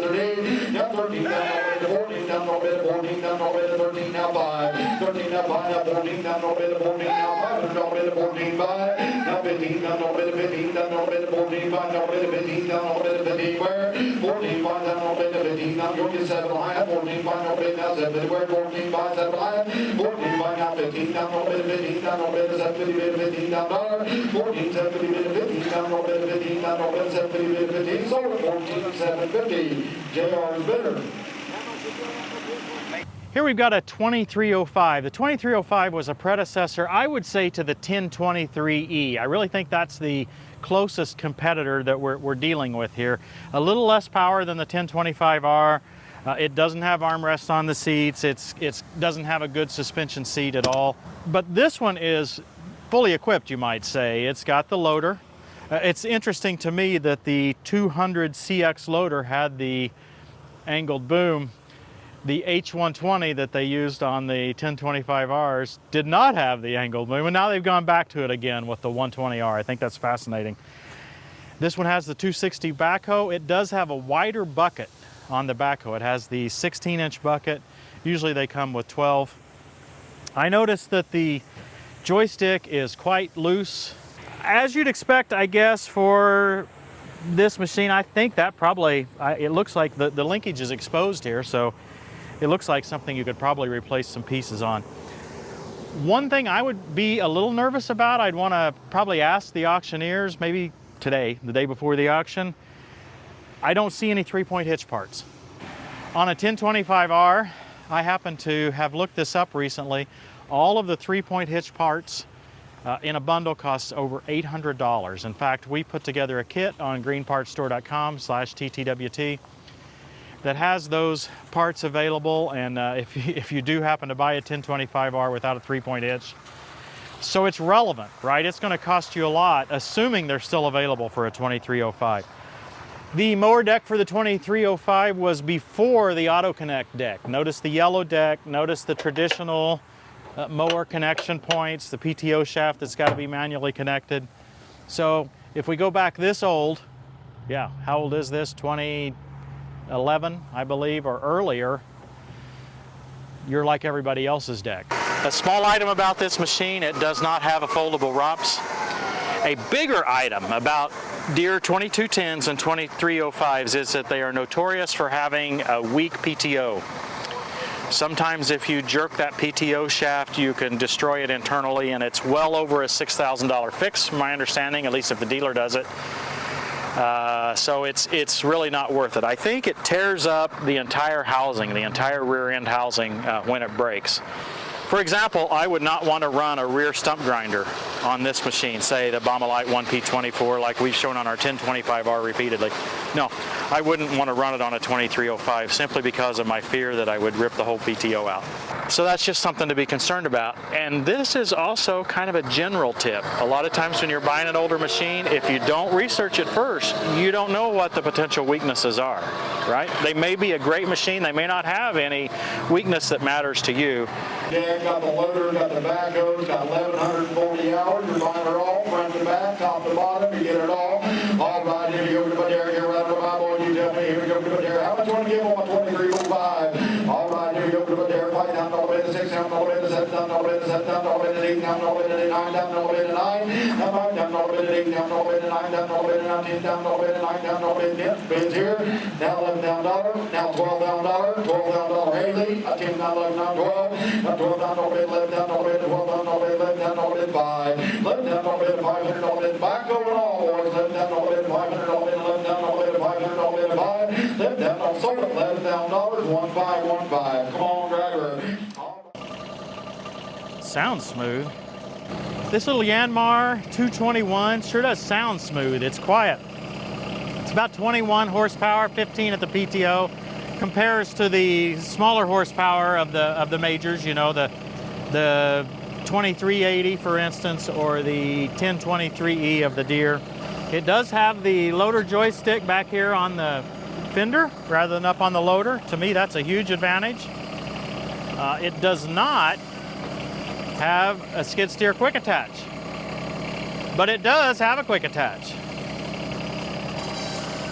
to 13, now 13, now to 14, now to 14, now to 13, now 5, 13, now 5, now 14, now to 14, now 5, now to 14, 5, now 15, now to 15, now to 14, 5, now to 15, now to 15, where 14, 5, now to 15, now go to 7 high, 14, 5, now to now 7, where 14, 5, 7 high, 14, 5, now 15, now to 15, now to 7, 15, now 14, 7, 15, now to 15, now to 7, 15, sold 14, 7, 50, JR's bidder. Here we've got a 2305. The 2305 was a predecessor, I would say, to the 1023E. I really think that's the closest competitor that we're dealing with here. A little less power than the 1025R. It doesn't have armrests on the seats. It doesn't have a good suspension seat at all. But this one is fully equipped, you might say. It's got the loader. It's interesting to me that the 200CX loader had the angled boom. The H120 that they used on the 1025Rs did not have the angled boom, and now they've gone back to it again with the 120R. I think that's fascinating. This one has the 260 backhoe. It does have a wider bucket on the backhoe. It has the 16-inch bucket. Usually they come with 12. I noticed that the joystick is quite loose. As you'd expect, I guess, for this machine, I think that probably, it looks like the linkage is exposed here, so it looks like something you could probably replace some pieces on. One thing I would be a little nervous about, I'd want to probably ask the auctioneers, maybe today, the day before the auction, I don't see any 3-point hitch parts. On a 1025R, I happen to have looked this up recently. All of the 3-point hitch parts in a bundle costs over $800. In fact, we put together a kit on greenpartsstore.com/TTWT that has those parts available, and if you do happen to buy a 1025R without a 3-point hitch, so it's relevant, right? It's going to cost you a lot, assuming they're still available for a 2305. The mower deck for the 2305 was before the Auto Connect deck. Notice the yellow deck, notice the traditional mower connection points, the PTO shaft that's got to be manually connected. So if we go back this old, yeah, how old is this? 2011, I believe, or earlier. You're like everybody else's deck. A small item about this machine, it does not have a foldable ROPS. A bigger item about Deere 2210s and 2305s is that they are notorious for having a weak PTO. Sometimes if you jerk that PTO shaft, you can destroy it internally, and it's well over a $6,000 fix, from my understanding, at least if the dealer does it. So it's really not worth it. I think it tears up the entire housing, the entire rear end housing when it breaks. For example, I would not want to run a rear stump grinder on this machine, say the Baumalight 1P24 like we've shown on our 1025R repeatedly. No, I wouldn't want to run it on a 2305 simply because of my fear that I would rip the whole PTO out. So that's just something to be concerned about. And this is also kind of a general tip. A lot of times when you're buying an older machine, if you don't research it first, you don't know what the potential weaknesses are, right? They may be a great machine, they may not have any weakness that matters to you. Yeah, got the loader, got the backhoe, got 1,140 hours. You're buying it all, front to back, top to bottom, you get it all. All right, here we go to my Derek, here right over my boy, you tell me, here we go to my Derek. How much you want to give on my 2305? All right, here we go to my Derek, $5 down, $6 down, $7 down, $7 down, $8 down, $9 down, $9 down, $8 down, $9 down, $9 down, $9 down, $10 down, bids here. Now $11 down, now $12 down, $12 down, Haley, a $10 down, $11 down, $12. 12 down, no bid, 11 down, no bid, 12 down, no bid, 11 down, no bid, 5. 11 down, no bid, 500, no bid, back going all, boys. 11 down, no bid, 500, no bid, 11 down, no bid, 500, no bid, 5. 11 down, no sold it, 11 down, $1515. Come on, driver. Sounds smooth. This little Yanmar 221 sure does sound smooth. It's quiet. It's about 21 horsepower, 15 at the PTO. Compares to the smaller horsepower of the majors, you know, the 2380 for instance, or the 1023E of the Deere. It does have the loader joystick back here on the fender rather than up on the loader. To me, that's a huge advantage. It does not have a skid steer quick attach, but it does have a quick attach.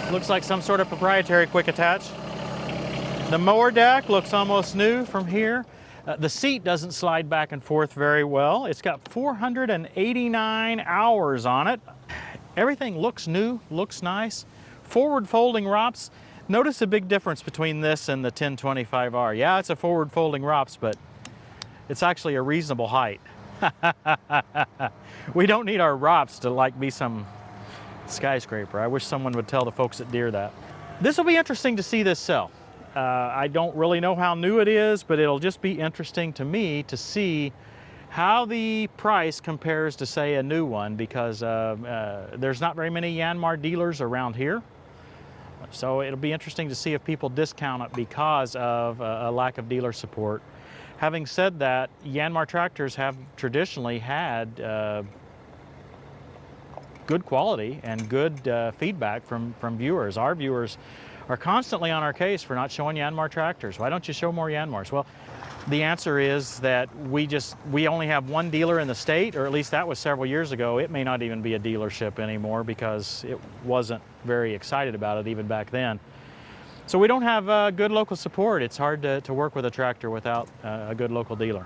Looks like some sort of proprietary quick attach. The mower deck looks almost new from here. The seat doesn't slide back and forth very well. It's got 489 hours on it. Everything looks new, looks nice. Forward folding ROPS. Notice a big difference between this and the 1025R. Yeah, it's a forward folding ROPS, but it's actually a reasonable height. We don't need our ROPS to like be some skyscraper. I wish someone would tell the folks at Deere that. This will be interesting to see this sell. I don't really know how new it is, but it'll just be interesting to me to see how the price compares to, say, a new one, because there's not very many Yanmar dealers around here. So it'll be interesting to see if people discount it because of a lack of dealer support. Having said that, Yanmar tractors have traditionally had good quality and good feedback from viewers. Our viewers are constantly on our case for not showing Yanmar tractors. Why don't you show more Yanmars? Well, the answer is that we only have one dealer in the state, or at least that was several years ago. It may not even be a dealership anymore because it wasn't very excited about it even back then. So we don't have good local support. It's hard to work with a tractor without a good local dealer.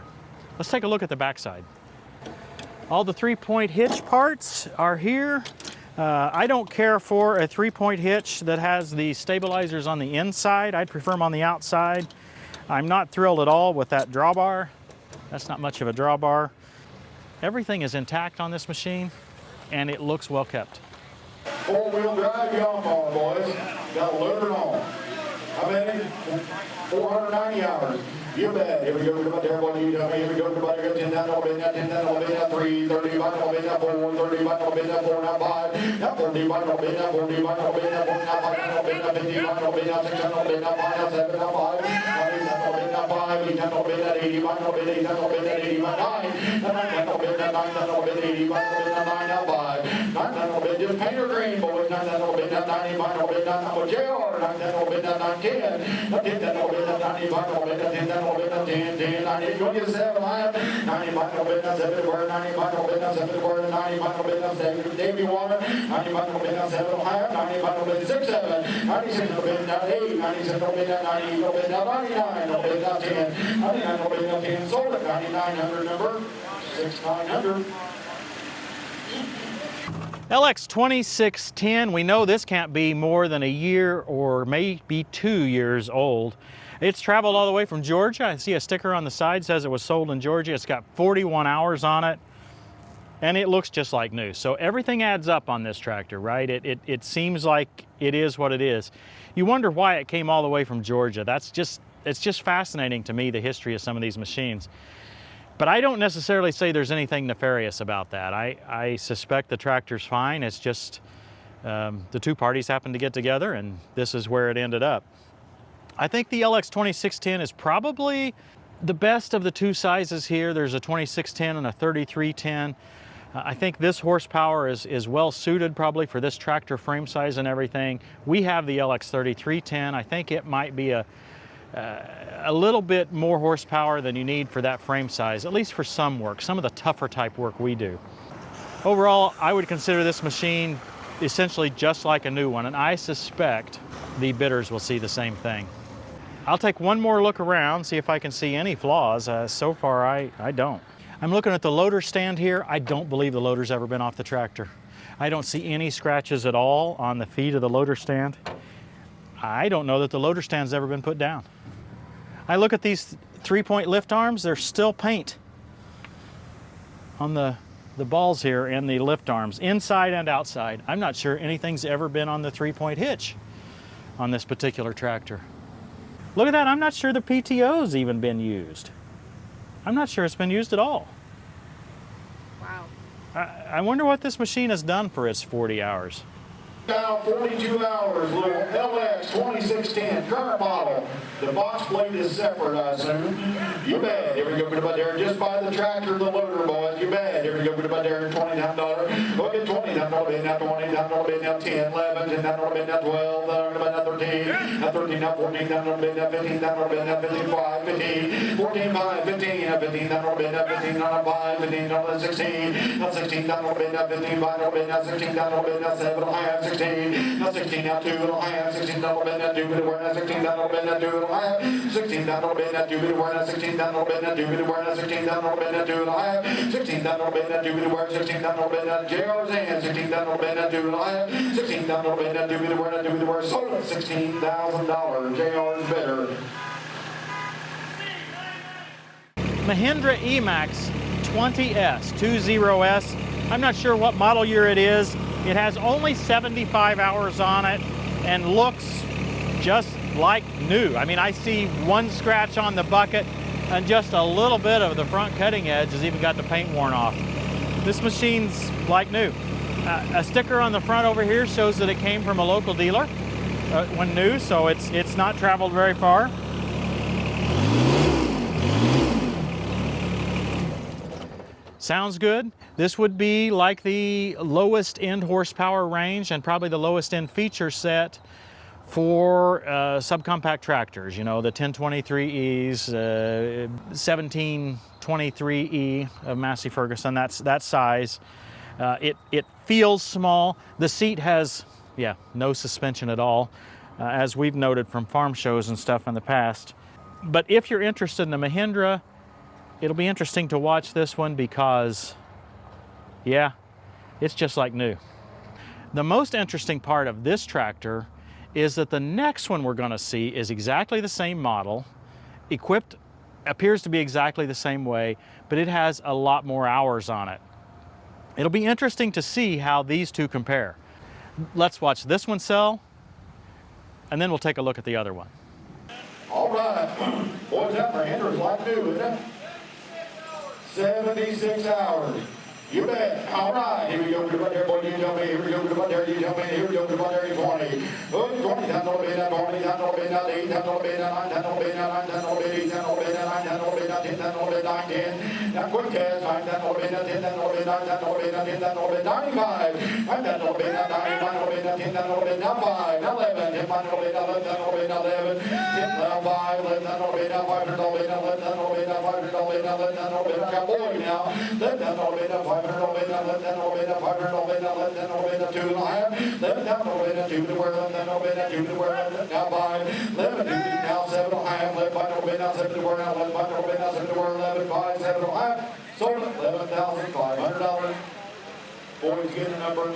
Let's take a look at the backside. All the 3-point hitch parts are here. I don't care for a 3-point hitch that has the stabilizers on the inside. I'd prefer them on the outside. I'm not thrilled at all with that drawbar. That's not much of a drawbar. Everything is intact on this machine, and it looks well kept. 4-wheel drive Yanmar, boys. Got a loader on. How many? 490 hours. You bet. Here we go to my Terra, what do you tell me? Here we go to my Terra, 10 down, 10 down, 3, 30, 4, 30, 4, now 5, now 40, 40, 40, 40, 40, 50, 50, 6, now 5, 7, now 5, 5, 80, 80, 9, 9, 9, 9, 9, 9, now 5, 9, $9 bid, just painter green, boys. $9 bid, $90, $5 bid, $9 JR, $9 bid, $910, $10 bid, $95 bid, $10 bid, $10, $90, you want to get 7 high, $95 bid, $7 word, $95 bid, $7 word, $95 bid, Davy Water, $95 bid, $7 high, $95 bid, 6, 7, $96 bid, $8, $97 bid, $90 bid, $99 bid, $10, $99 bid, $10, sold at 9,900 number, 6,900. LX 2610, we know this can't be more than a year or maybe 2 years old. It's traveled all the way from Georgia. I see a sticker on the side says it was sold in Georgia. It's got 41 hours on it, and it looks just like new. So everything adds up on this tractor, right? It seems like it is what it is. You wonder why it came all the way from Georgia. It's just fascinating to me, the history of some of these machines. But I don't necessarily say there's anything nefarious about that. I suspect the tractor's fine. It's just the two parties happened to get together, and this is where it ended up. I think the LX 2610 is probably the best of the two sizes here. There's a 2610 and a 3310. I think this horsepower is well suited probably for this tractor frame size and everything. We have the LX 3310. I think it might be a little bit more horsepower than you need for that frame size, at least for some work, some of the tougher type work we do. Overall, I would consider this machine essentially just like a new one, and I suspect the bidders will see the same thing. I'll take one more look around, see if I can see any flaws. So far, I don't. I'm looking at the loader stand here. I don't believe the loader's ever been off the tractor. I don't see any scratches at all on the feet of the loader stand. I don't know that the loader stand's ever been put down. I look at these 3-point lift arms, there's still paint on the balls here and the lift arms, inside and outside. I'm not sure anything's ever been on the 3-point hitch on this particular tractor. Look at that, I'm not sure the PTO's even been used. I'm not sure it's been used at all. Wow. I wonder what this machine has done for its 40 hours. Now 42 hours, little LX 2610, current model. The box plate is separate, I assume. You bet. Here we go, about there. Just buy the tractor, the loader, boys. You bet. Here we go, about there. $29. Look at 20. Now $20. Now 20. Now $20. Now 10. 11. Now $20. Now 12. Now 13. Now 13. Now 14. Now $20. Now 15. Now $20. Now 55. 15. 14. 5. 15. Now 15. Now $20. Now 15. Now 5. 15. Now 16. Now 16. Now $20. Now 15. 5. Now 16. Now $20. Now 7. Now 16. Now 16. Now 2. Now 16. Now $20. Now 2. Now 16. Now $20. Now 2. 16 down on bed, 2 bit aware, 16 down on bed, 2 bit aware, 16 down on bed, 2 and a half, 16 down on bed, 2 bit aware, 16 down on bed, JR's and 16 down on bed, 2 and a half, 16 down on bed, 2 bit aware, 2 bit aware, sold at $16,000. JR's better. Mahindra Emax 20S, 20S. I'm not sure what model year it is. It has only 75 hours on it and looks just like new. I mean, I see one scratch on the bucket and just a little bit of the front cutting edge has even got the paint worn off. This machine's like new. A sticker on the front over here shows that it came from a local dealer when new, so it's not traveled very far. Sounds good. This would be like the lowest end horsepower range and probably the lowest end feature set for subcompact tractors, you know, the 1023Es, 1723E of Massey Ferguson, that's that size. It feels small. The seat has, no suspension at all, as we've noted from farm shows and stuff in the past. But if you're interested in the Mahindra, it'll be interesting to watch this one because, it's just like new. The most interesting part of this tractor is that the next one we're going to see is exactly the same model, equipped, appears to be exactly the same way, but it has a lot more hours on it. It'll be interesting to see how these two compare. Let's watch this one sell, and then we'll take a look at the other one. All right. Boys, that Mahindra's like new, isn't it? 76 hours. You bet. All right. Here we go. Get about there, boy. You tell me. Here we go. Get about there. You tell me. Here we go. Get about there. 20. Oh, 20. Time to be now. 20. Time to be now. 8. Time to be now. 9. Time to be now. 9. Time to be 8. Time to be now. 9. Time to be now. 10. Time to be 9. 10. Now quick cast. 9. Time to be now. 10. Time to be 9. Time to be now. 10. Time to be 95. 9. Time to be now. 9. Time to be now. 10. Time to be now. 5. Now 11. 10. Time to be now. 11. Time to be now. 11. 10. Now 5. 11. Time to be now. 5. Time to be now. 11. Time to be now. 5. Time to be now. 11. Time to be now. Boy now. 11. Time to be now. 5. Time to be now. 11. Then over in 500 over in 11, then over in 2.5, 11 down over in 2 to where 11, then over in 2 to where 11, now 5, 11 now 7.5, 11 by over in now 7 to where now 11 by over in now 7 to where 11, 5, 7.5, sold $11,500. Boys get a number.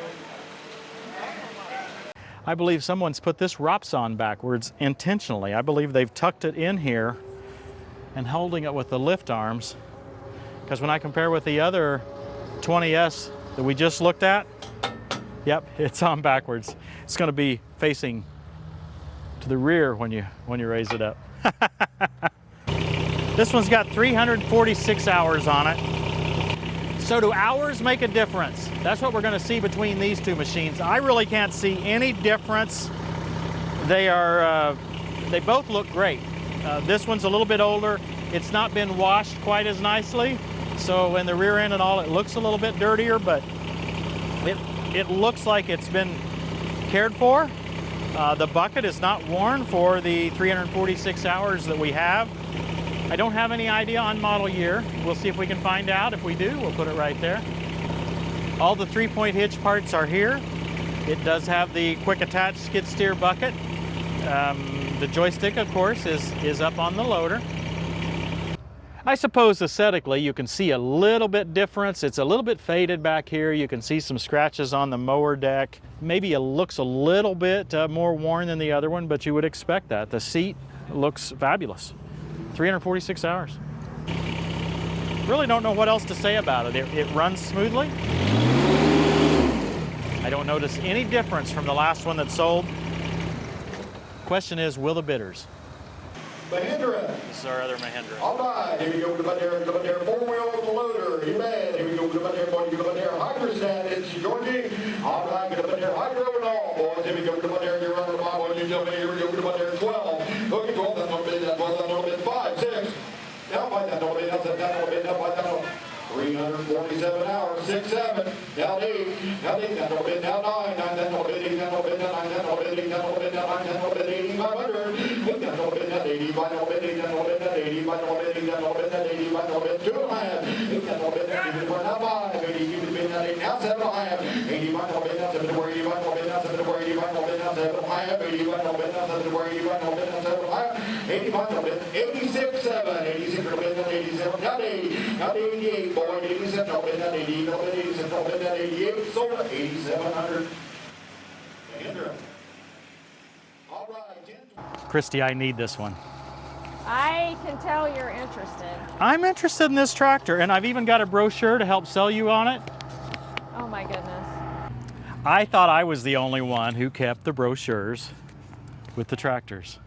I believe someone's put this ROPS on backwards intentionally. I believe they've tucked it in here and holding it with the lift arms, because when I compare with the other 20S that we just looked at, yep, it's on backwards. It's going to be facing to the rear when you raise it up. This one's got 346 hours on it. So do hours make a difference? That's what we're going to see between these two machines. I really can't see any difference. They both look great. This one's a little bit older. It's not been washed quite as nicely. So in the rear end and all, it looks a little bit dirtier, but it looks like it's been cared for. The bucket is not worn for the 346 hours that we have. I don't have any idea on model year. We'll see if we can find out. If we do, we'll put it right there. All the 3-point hitch parts are here. It does have the quick attach skid steer bucket. The joystick, of course, is up on the loader. I suppose aesthetically you can see a little bit difference. It's a little bit faded back here. You can see some scratches on the mower deck. Maybe it looks a little bit more worn than the other one, but you would expect that. The seat looks fabulous. 346 hours. Really don't know what else to say about it. It runs smoothly. I don't notice any difference from the last one that sold. Question is, will the bidders? Mahindra. This is our other Mahindra. All right, here we go, come out there, 4-wheel with the loader, you bet. Here we go, come out there, boy, you come out there, hydrostand, it's Georgie. All right, come out there, hydro and all, boys. Here we go, come out there, you're running the ball, you tell me, here we go, come out there, 12. Look at 12, that's no bid, that 12, that's no bid, 5, 6. Now fight that no bid, that's no bid, now fight that no 347 hours, 6, 7, now 8, now 8, now no bid, now 9, 9, now no bid, 8, now no bid, now 9, now no bid, 8, now no bid, now 9, now no bid, 8,500. 8, now no bid, now 80, by no bid, 8, now no bid, now 80, by no bid, 8, now no bid, now 80, by no bid, 2.5, 8, now no bid, now 80, by now 5, 80, give it bid, now 8, now 7.5, 80, by no bid, now 7 to where 80, by no bid, now 7 to where 80, by no bid, now 7.5, 80, by no bid, now 7 to where 80, by no bid, now 7.5, 80, by no bid, 86, 7, 86, no bid, now 87, not 80, not 88, boy, 87, no bid, not 80, no bid, 87, no bid, not 88, sold at 8,700. All right, Christy, I need this one. I can tell you're interested. I'm interested in this tractor, and I've even got a brochure to help sell you on it. Oh my goodness. I thought I was the only one who kept the brochures with the tractors.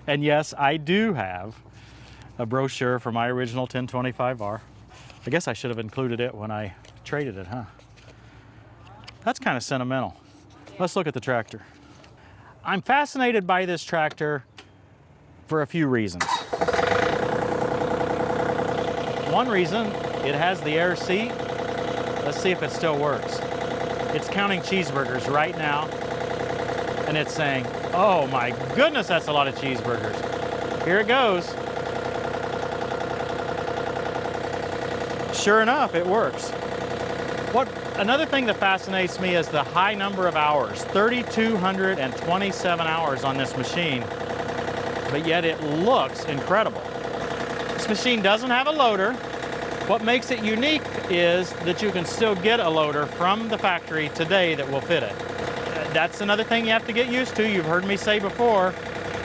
And yes, I do have a brochure for my original 1025R. I guess I should have included it when I traded it, huh? That's kind of sentimental. Let's look at the tractor. I'm fascinated by this tractor for a few reasons. One reason, it has the air seat. Let's see if it still works. It's counting cheeseburgers right now, and it's saying, oh my goodness, that's a lot of cheeseburgers. Here it goes. Sure enough, it works. Another thing that fascinates me is the high number of hours, 3,227 hours on this machine, but yet it looks incredible. This machine doesn't have a loader. What makes it unique is that you can still get a loader from the factory today that will fit it. That's another thing you have to get used to. You've heard me say before,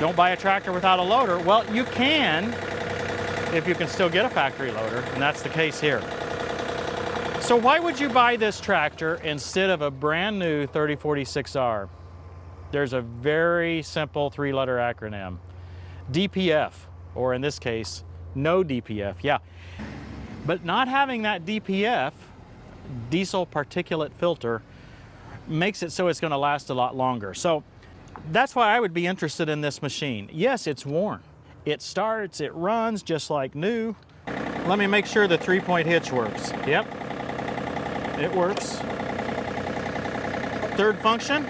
don't buy a tractor without a loader. Well, you can if you can still get a factory loader, and that's the case here. So why would you buy this tractor instead of a brand new 3046R? There's a very simple 3-letter acronym. DPF, or in this case, no DPF, yeah. But not having that DPF diesel particulate filter makes it so it's going to last a lot longer. So that's why I would be interested in this machine. Yes, it's worn. It starts, it runs just like new. Let me make sure the 3-point hitch works. Yep, it works. Third function,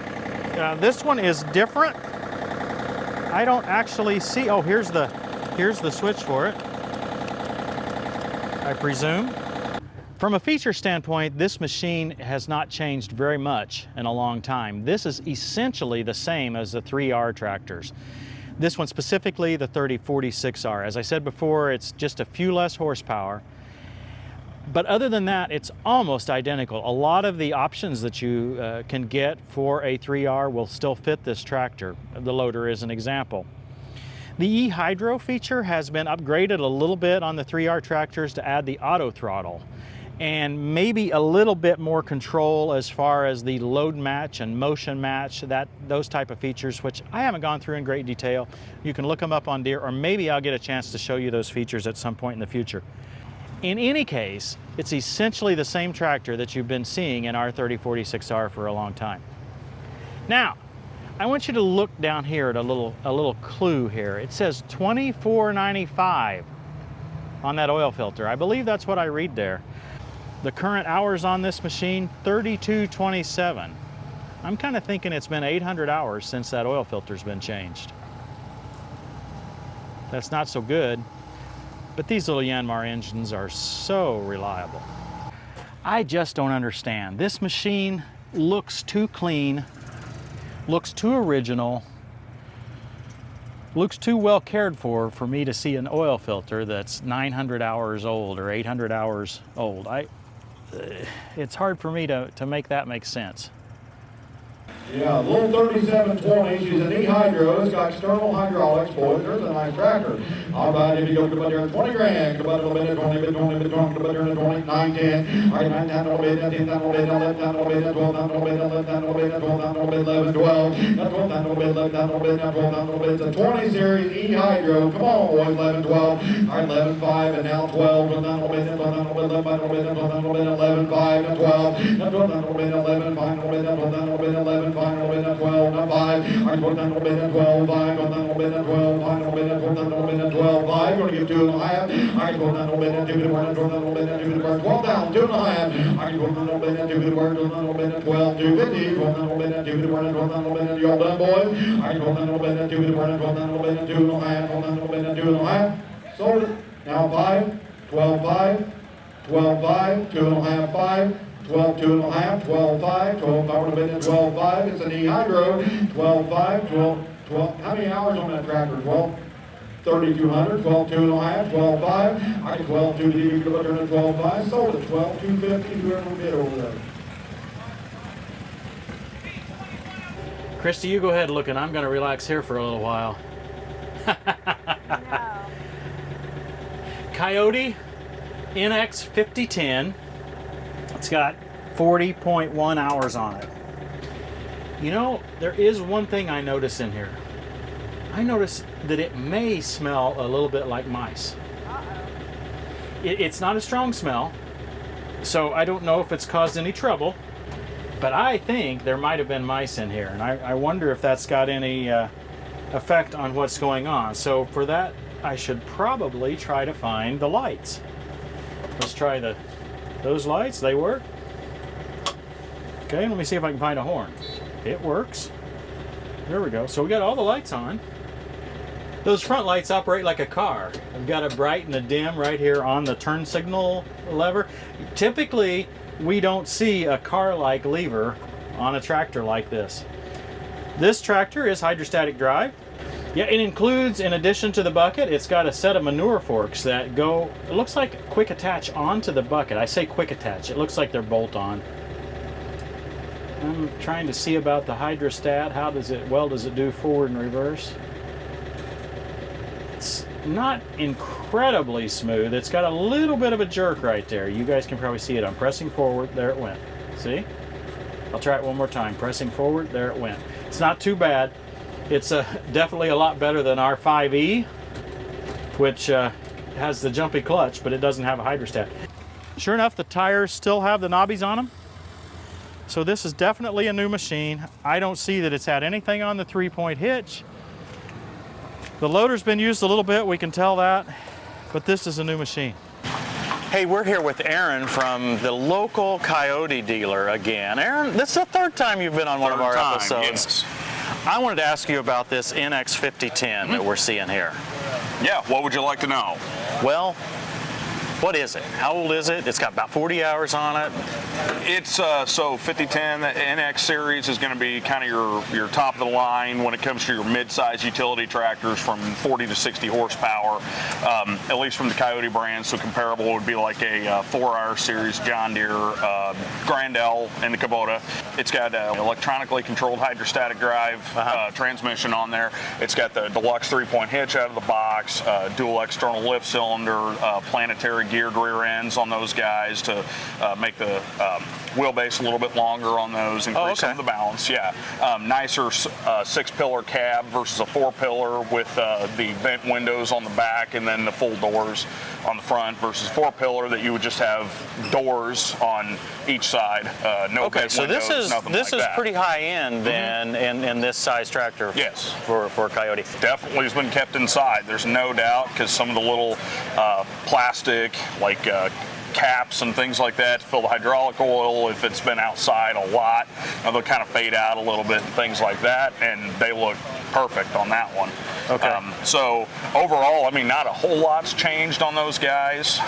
this one is different. I don't actually see, oh, here's the switch for it, I presume. From a feature standpoint, this machine has not changed very much in a long time. This is essentially the same as the 3R tractors. This one specifically, the 3046R. As I said before, it's just a few less horsepower. But other than that, it's almost identical. A lot of the options that you can get for a 3R will still fit this tractor. The loader is an example. The e-hydro feature has been upgraded a little bit on the 3R tractors to add the auto throttle and maybe a little bit more control as far as the load match and motion match, those type of features, which I haven't gone through in great detail. You can look them up on Deere, or maybe I'll get a chance to show you those features at some point in the future. In any case, it's essentially the same tractor that you've been seeing in our 3046R for a long time. Now, I want you to look down here at a little clue here. It says $24.95 on that oil filter. I believe that's what I read there. The current hours on this machine, 3227. I'm kind of thinking it's been 800 hours since that oil filter's been changed. That's not so good, but these little Yanmar engines are so reliable. I just don't understand. This machine looks too clean, looks too original, looks too well cared for me to see an oil filter that's 900 hours old or 800 hours old. It's hard for me to make that make sense. Yeah, little 3720, she's an e-hydro, it's got external hydraulics, boys, there's a nice tractor. All right, if you go to about there, 20 grand, go about a little bit, 20, bit 20, bit 20, about there, 20, 9, 10. All right, 9, 10, 10, 10, 10, 11, 10, 12, 11, 10, 11, 12, 11, 12, 12, it's a 20 series e-hydro, come on, boys, 11, 12. All right, 11, 5, and now 12, 11, 5, and 12, 11, 5, final bid at 12, not 5. I put down bid at 12, 5, put down bid at 12, final bid at 12, 5. Going to give 2.5. I put down bid at 2 to 1, put down bid at 2 to 1, 12 down, 2.5. I put down bid at 2 to 1, put down bid at 12, 250. Put down bid at 2 to 1, put down bid at you all done, boys. I put down bid at 2 to 1, put down bid at 2.5, put down bid at 2.5. Sold it. Now 5, 12, 5, 12, 5, 2.5, 5. 12, 2.5, 12, 5, 12, power to bid at 12, 5. It's an e-hydro, 12, 5, 12. How many hours on that tractor? 12, 3,200, 12, 2.5, 12, 5. I 12, 2, you can look at 12, 5. Sold it, 12, 250, whoever bid over there. Christy, you go ahead looking. I'm going to relax here for a little while. No. Coyote Nx 5010. It's got 40.1 hours on it. You know, there is one thing I notice in here. I notice that it may smell a little bit like mice. It's not a strong smell, so I don't know if it's caused any trouble, but I think there might have been mice in here, and I wonder if that's got any effect on what's going on. So for that, I should probably try to find the lights. Let's try those lights. They work. Okay, let me see if I can find a horn. It works. There we go. So we got all the lights on. Those front lights operate like a car. I've got a bright and a dim right here on the turn signal lever. Typically, we don't see a car-like lever on a tractor like this. This tractor is hydrostatic drive. Yeah, it includes, in addition to the bucket, it's got a set of manure forks that go, it looks like quick attach onto the bucket. I say quick attach, it looks like they're bolt on. I'm trying to see about the hydrostat. How does it, well does it do forward and reverse? It's not incredibly smooth. It's got a little bit of a jerk right there. You guys can probably see it. I'm pressing forward, there it went. See? I'll try it one more time. Pressing forward, there it went. It's not too bad. It's definitely a lot better than our 5E, which has the jumpy clutch, but it doesn't have a hydrostat. Sure enough, the tires still have the knobbies on them. So this is definitely a new machine. I don't see that it's had anything on the 3-point hitch. The loader's been used a little bit, we can tell that, but this is a new machine. Hey, we're here with Aaron from the local Coyote dealer again. Aaron, this is the third time you've been on one of our episodes. Yes. I wanted to ask you about this NX 5010 that we're seeing here. Yeah, what would you like to know? Well, what is it? How old is it? It's got about 40 hours on it. It's so 5010, the NX series is going to be kind of your top of the line when it comes to your mid-size utility tractors from 40 to 60 horsepower, at least from the Coyote brand. So comparable would be like a 4R series John Deere Grand L in the Kubota. It's got an electronically controlled hydrostatic drive transmission on there. It's got the deluxe 3-point hitch out of the box, dual external lift cylinder, planetary geared rear ends on those guys to make the wheelbase a little bit longer on those, increase some of the balance. Yeah, nicer 6-pillar cab versus a 4-pillar with the vent windows on the back and then the full doors on the front versus 4-pillar that you would just have doors on each side. No Okay, vent so windows, this is that. pretty high end then in this size tractor. Yes. For Coyote. Definitely has been kept inside. There's no doubt, because some of the little plastic like caps and things like that to fill the hydraulic oil, if it's been outside a lot, they'll kind of fade out a little bit and things like that, and they look perfect on that one. Okay. So overall, I mean, not a whole lot's changed on those guys.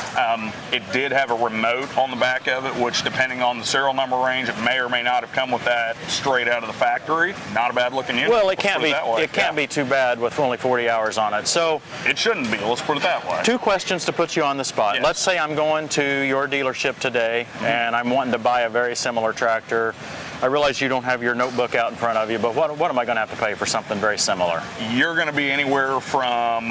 It did have a remote on the back of it, which depending on the serial number range, it may or may not have come with that straight out of the factory. Not a bad looking unit. Well, it can't be too bad with only 40 hours on it. So it shouldn't be. Let's put it that way. 2 questions to put you on the spot. Yes. Let's say I'm going to your dealership today and I'm wanting to buy a very similar tractor. I realize you don't have your notebook out in front of you, but what am I going to have to pay for something very similar? You're going to be anywhere from,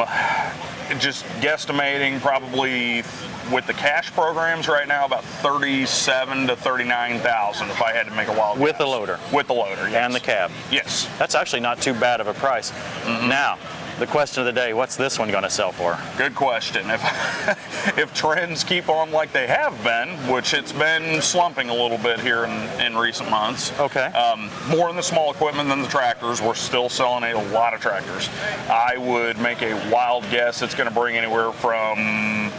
just guesstimating, probably with the cash programs right now, about $37,000 to $39,000 if I had to make a wild With guess. the loader? With the loader, yes. And the cab? Yes. That's actually not too bad of a price. Now, the question of the day, what's this one going to sell for? Good question. If trends keep on like they have been, which it's been slumping a little bit here in recent months. Okay. More in the small equipment than the tractors. We're still selling a lot of tractors. I would make a wild guess it's going to bring anywhere from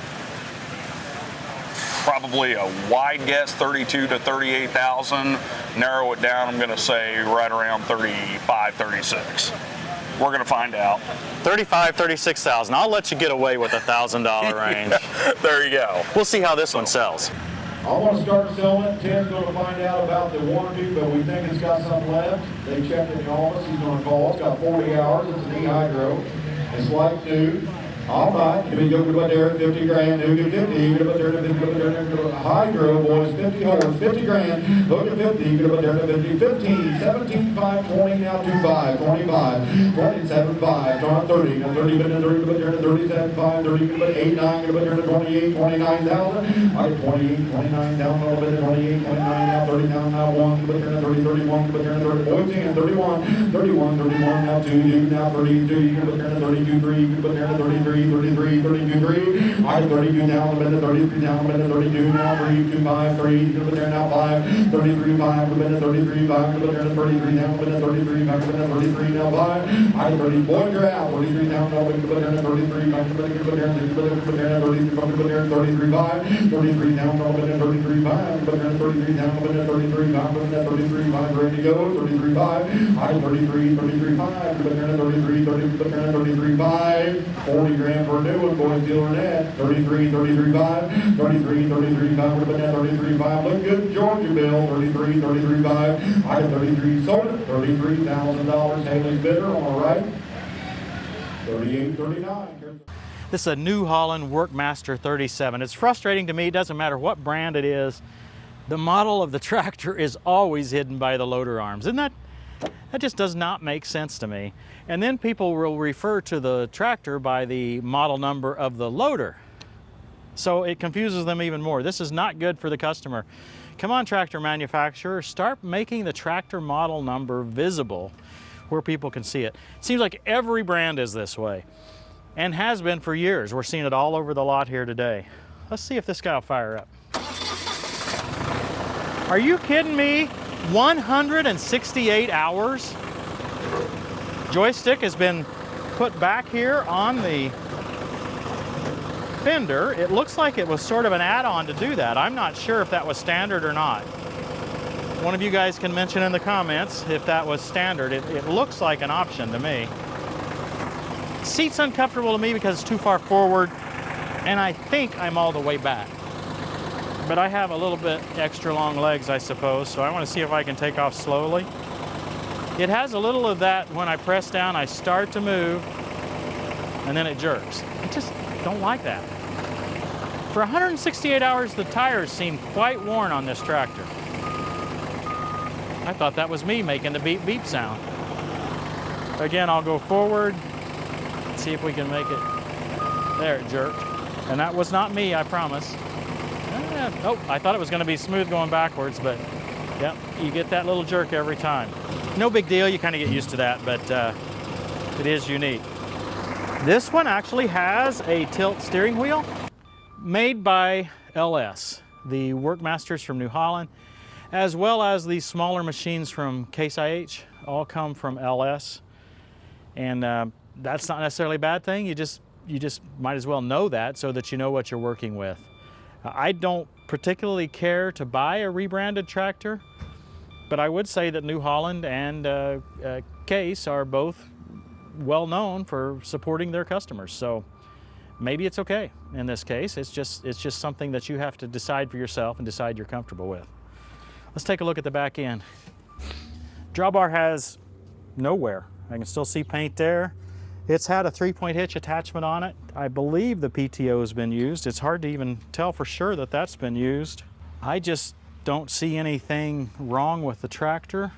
probably a wide guess, 32 to 38,000. Narrow it down, I'm going to say right around 35, 36. We're going to find out. 35, 36,000. I'll let you get away with $1,000 range. There you go. We'll see how this one sells. I want to start selling it. Ted's going to find out about the warranty, but we think it's got some left. They checked in the office. He's going to call. It's got 40 hours. It's an e-hydro. It's like new. All right, if you go to there at 50 grand, who get 50, you get up there to 50, go there, hydro, boys, 50 horse, 50 grand, go to 50, you get up there to 50, 15, 17, 5, 20, now 25, 25, 27, 5, 30, now 30, but 30, go there to 37, 5, 30, but 89, go there to 28, 29,000, I get 28, 29, down a little bit, 28, 29, now 30, now 1, go there to 30, 31, go there to 30, boys, 10, 31, 31, 31, now 2, now 32, you go there to 32, 3, you go there to 33, 33, 32, 3. I 32 down, a minute, 33 down, a minute, 32 now, 32, 5, 3, go there now, 5, 33, 5, a minute, 33, 5, go there to 33 down, a minute, 33, 5, a minute, 33 now, 5. I 30, boy, you're out, 33 down, no, go there to 33, 5, go there to 33, 5, go there to 33, 5, 33 down, no, minute, 33, 5, go there to 33 down, a minute, 33, 5, go there to 33, 5, ready to go, 33, 5. I 33, 33, 5, go there to 33, 30, go there to 33, 5, 40 grand for a new one, boys, dealer net, 33, 33, 5, 33, 33, 5, would have been at 33, 5, look good, Georgia bill, 33, 33, 5, I got 33, sold it, $33,000, Haley's bidder, all right, 38, 39. This is a New Holland Workmaster 37. It's frustrating to me, it doesn't matter what brand it is, the model of the tractor is always hidden by the loader arms. Isn't that just does not make sense to me. And then people will refer to the tractor by the model number of the loader. So it confuses them even more. This is not good for the customer. Come on, tractor manufacturer, start making the tractor model number visible where people can see it. It seems like every brand is this way and has been for years. We're seeing it all over the lot here today. Let's see if this guy will fire up. Are you kidding me? 168 hours? Joystick has been put back here on the fender. It looks like it was sort of an add-on to do that. I'm not sure if that was standard or not. One of you guys can mention in the comments if that was standard. It looks like an option to me. Seat's uncomfortable to me because it's too far forward, and I think I'm all the way back. But I have a little bit extra long legs, I suppose, so I want to see if I can take off slowly. It has a little of that when I press down, I start to move, and then it jerks. I just don't like that. For 168 hours, the tires seem quite worn on this tractor. I thought that was me making the beep beep sound. Again, I'll go forward, see if we can make it. There, it jerked. And that was not me, I promise. Oh, I thought it was going to be smooth going backwards, but yep, you get that little jerk every time. No big deal, you kind of get used to that, but it is unique. This one actually has a tilt steering wheel made by LS, the Workmasters from New Holland, as well as the smaller machines from Case IH, all come from LS. And that's not necessarily a bad thing. You just might as well know that so that you know what you're working with. I don't particularly care to buy a rebranded tractor, but I would say that New Holland and Case are both well known for supporting their customers. So maybe it's okay in this case. It's just something that you have to decide for yourself and decide you're comfortable with. Let's take a look at the back end. Drawbar has no wear. I can still see paint there. It's had a 3-point hitch attachment on it. I believe the PTO has been used. It's hard to even tell for sure that that's been used. I just don't see anything wrong with the tractor.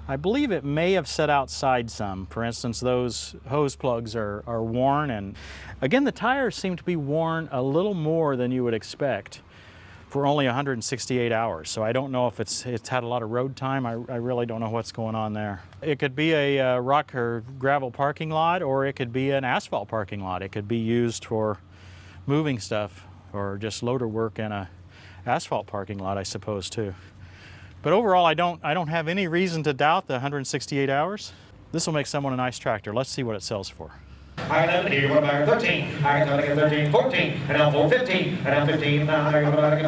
I believe it may have set outside some. For instance, those hose plugs are worn, and again, the tires seem to be worn a little more than you would expect for only 168 hours. So I don't know if it's had a lot of road time. I really don't know what's going on there. It could be a rock or gravel parking lot, or it could be an asphalt parking lot. It could be used for moving stuff or just loader work in a asphalt parking lot, I suppose, too. But overall, I don't have any reason to doubt the 168 hours. This will make someone a nice tractor. Let's see what it sells for. I got 11 here, what about 13? I got 13, 14, and now 4, 15, and now 15, now what about I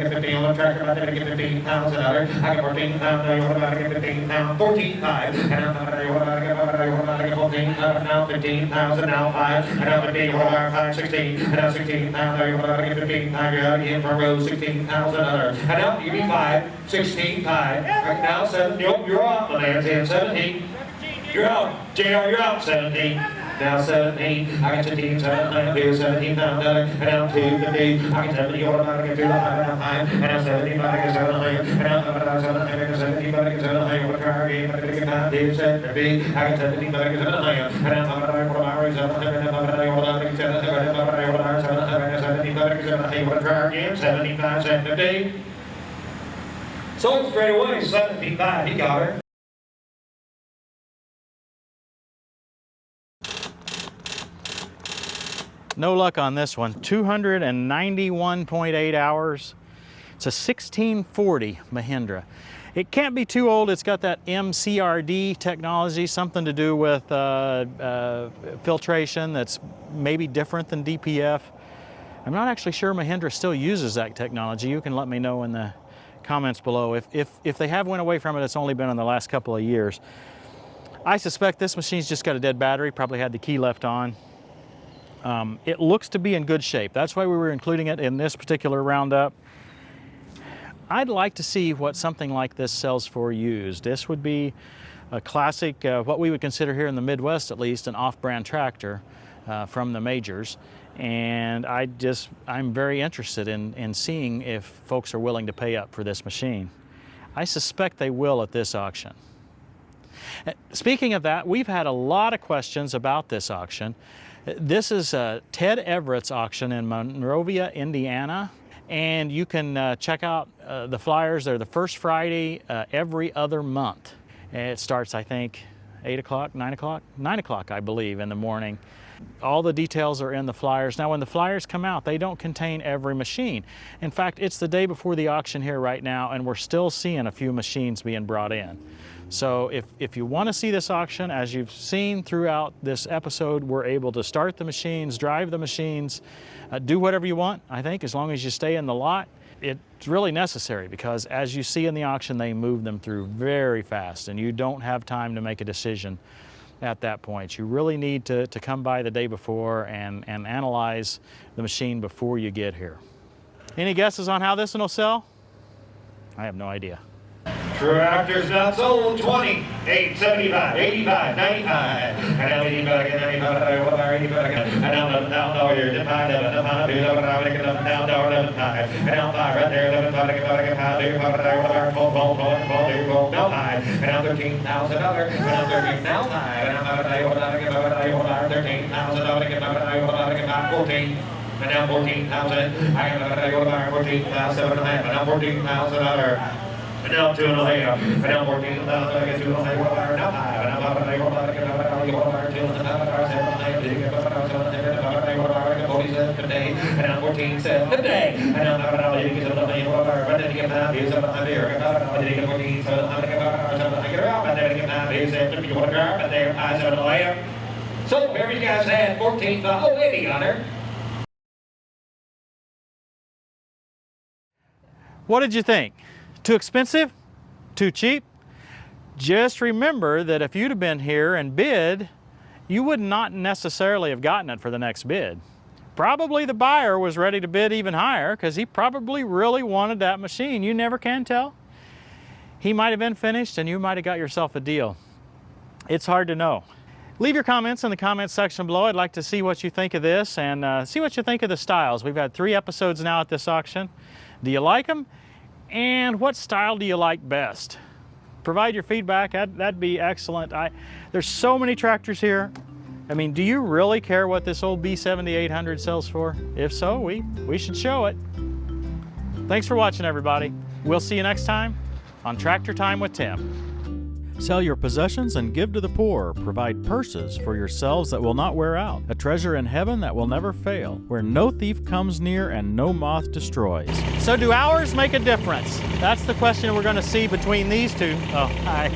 get 15 on the tractor, I'm going to get 15 pounds another. I got 14 pounds, now what about I get 15 pounds, 14, 5, and now what about I get 14, now 15 pounds, and now 5, and now 15, what about 5, 16, and now 16 pounds, now what about I get 15 pounds, you're out in front row, 16 pounds another. And now give me 5, 16, 5, right now 7, you're off, my man's in 17, you're out, JR, you're out, 17. Now 17, I got 15, 17 pounds, and now 250, I got 70, what about I get 2, and now 70, but I get 700, and now about 70, but I get 700, what try again, but I get 5, 70, I got 70, but I get 700, and now what about I get 700, and now what I get 700, and now what I get 700, but I get 700, what try again, 75, 750. Sold straight away, 75, he got her. No luck on this one. 291.8 hours. It's a 1640 Mahindra. It can't be too old. It's got that MCRD technology, something to do with filtration that's maybe different than DPF. I'm not actually sure Mahindra still uses that technology. You can let me know in the comments below. If they have went away from it, it's only been in the last couple of years. I suspect this machine's just got a dead battery, probably had the key left on. It looks to be in good shape. That's why we were including it in this particular roundup. I'd like to see what something like this sells for used. This would be a classic, what we would consider here in the Midwest at least, an off-brand tractor from the majors. And I'm very interested in seeing if folks are willing to pay up for this machine. I suspect they will at this auction. Speaking of that, we've had a lot of questions about this auction. This is Ted Everett's auction in Monrovia, Indiana, and you can check out the flyers. They're the first Friday every other month. It starts, I think, 8 o'clock, 9 o'clock? 9 o'clock, I believe, in the morning. All the details are in the flyers. Now, when the flyers come out, they don't contain every machine. In fact, it's the day before the auction here right now, and we're still seeing a few machines being brought in. So if you want to see this auction, as you've seen throughout this episode, we're able to start the machines, drive the machines, do whatever you want, I think, as long as you stay in the lot. It's really necessary because, as you see in the auction, they move them through very fast, and you don't have time to make a decision at that point. You really need to come by the day before and analyze the machine before you get here. Any guesses on how this one will sell? I have no idea. Tractors not sold, 20, 8, 75, 85, 95. And now 85 again, 95, and now here, the 5, 11, 5, 2, 11, 5, 11, now 11, 5, and now 5 right there, 11, 5, 12, now 5, and now $13,000, and now 13, now 5, and now 13,000, 14. And now 14,000. I got 14,000, and now 14,000. And now 2 and a half. And now 14,000. I get 2 and a half. Now 5. And now 5. Today. And now 14 cents today. And now you get another thing. But then you get 9 days of the beer. And then you get 14 cents. I get around. And then you get 9 days after you want to drive. And there I said, oh yeah. So wherever you guys had 14, oh, 80 on there. What did you think? Too expensive? Too cheap? Just remember that if you'd have been here and bid, you would not necessarily have gotten it for the next bid. Probably the buyer was ready to bid even higher because he probably really wanted that machine. You never can tell. He might have been finished and you might have got yourself a deal. It's hard to know. Leave your comments in the comments section below. I'd like to see what you think of this and see what you think of the styles. We've had 3 episodes now at this auction. Do you like them? And what style do you like best? Provide your feedback. That'd be excellent. There's so many tractors here. I mean, do you really care what this old B7800 sells for? If so, we should show it. Thanks for watching, everybody. We'll see you next time on Tractor Time with Tim. Sell your possessions and give to the poor. Provide purses for yourselves that will not wear out. A treasure in heaven that will never fail, where no thief comes near and no moth destroys. So do hours make a difference? That's the question we're going to see between these two. Oh, hi.